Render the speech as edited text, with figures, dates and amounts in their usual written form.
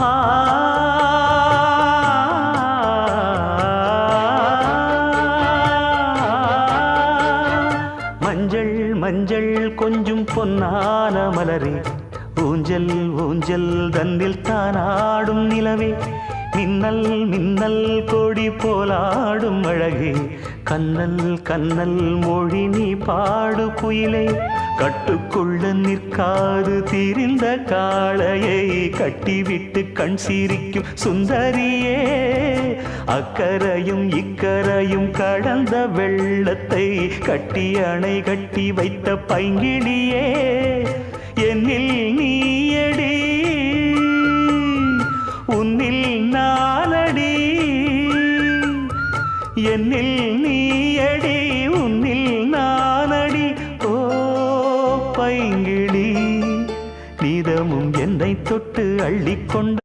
ஆ மஞ்சள் மஞ்சள் கொஞ்சம் பொன்னான மலரே, ஊஞ்சல் ஊஞ்சல் தன்னில் தானாடும் நிலவே, மின்னல் மின்னல் கொடி போலாடும் அழகே, கண்ணல் கண்ணல் மொழி நீ பாடு குயிலே, கட்டுக்குள்ள நிற்காது திரிந்த காளையை கட்டிவிட்டு கண் சிரிக்கும் சுந்தரியே, அக்கரையும் இக்கரையும் கடந்த வெள்ளத்தை கட்டி அணை கட்டி வைத்த பைங்கிளியே, என்னில் நீயடி உன்னில் நானடி, என்னில் நீயடி உன்னில் நானடி. ஓ பைங்கிளி, நீதமும் என்னை தொட்டு அள்ளிக்கொண்ட